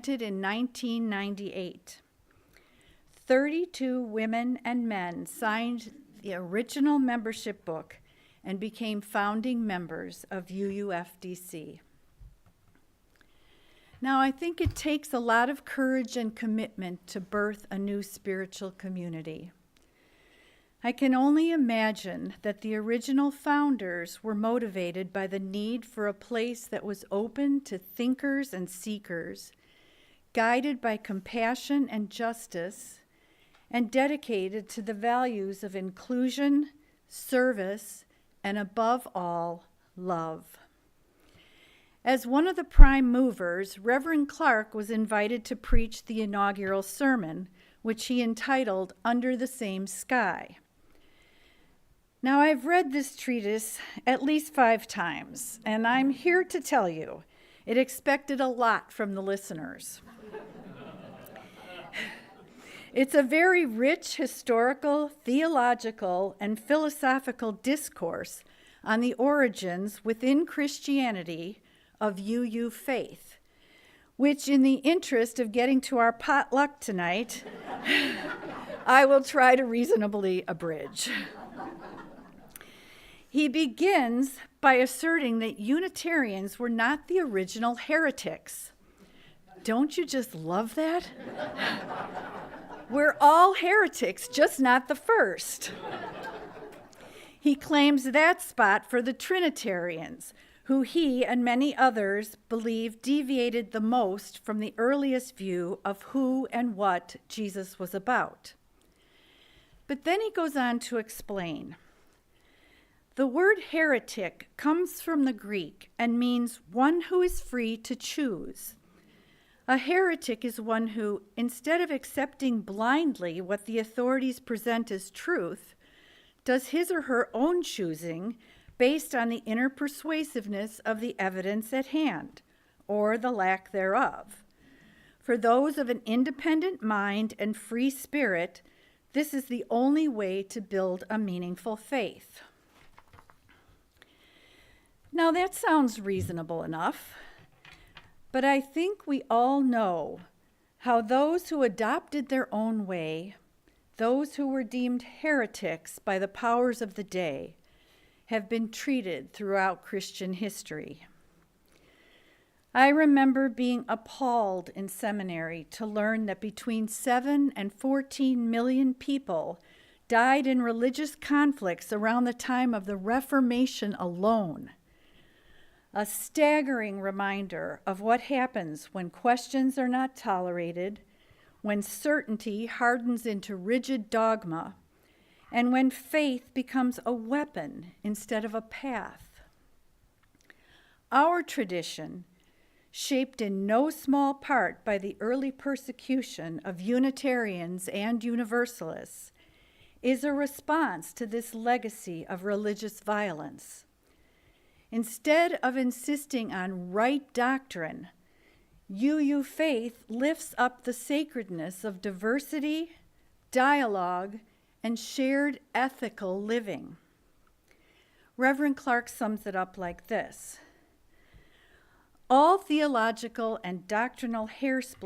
planted in 1998. 32 women and men signed the original membership book and became founding members of UUFDC. Now, I think it takes a lot of courage and commitment to birth a new spiritual community. I can only imagine that the original founders were motivated by the need for a place that was open to thinkers and seekers, guided by compassion and justice, and dedicated to the values of inclusion, service, and above all, love. As one of the prime movers, Reverend Clarke was invited to preach the inaugural sermon, which he entitled Under the Same Sky. Now, I've read this treatise at least 5 times, and I'm here to tell you, it expected a lot from the listeners. It's a very rich historical, theological, and philosophical discourse on the origins within Christianity of UU faith, which in the interest of getting to our potluck tonight, I will try to reasonably abridge. He begins by asserting that Unitarians were not the original heretics. Don't you just love that? We're all heretics, just not the first. He claims that spot for the Trinitarians, who he and many others believe deviated the most from the earliest view of who and what Jesus was about. But then he goes on to explain. The word heretic comes from the Greek and means one who is free to choose. A heretic is one who, instead of accepting blindly what the authorities present as truth, does his or her own choosing based on the inner persuasiveness of the evidence at hand, or the lack thereof. For those of an independent mind and free spirit, this is the only way to build a meaningful faith. Now, that sounds reasonable enough, but I think we all know how those who adopted their own way, those who were deemed heretics by the powers of the day, have been treated throughout Christian history. I remember being appalled in seminary to learn that between 7 and 14 million people died in religious conflicts around the time of the Reformation alone. A staggering reminder of what happens when questions are not tolerated, when certainty hardens into rigid dogma, and when faith becomes a weapon instead of a path. Our tradition, shaped in no small part by the early persecution of Unitarians and Universalists, is a response to this legacy of religious violence. Instead of insisting on right doctrine, UU faith lifts up the sacredness of diversity, dialogue, and shared ethical living. Reverend Clarke sums it up like this: all theological and doctrinal hair splitting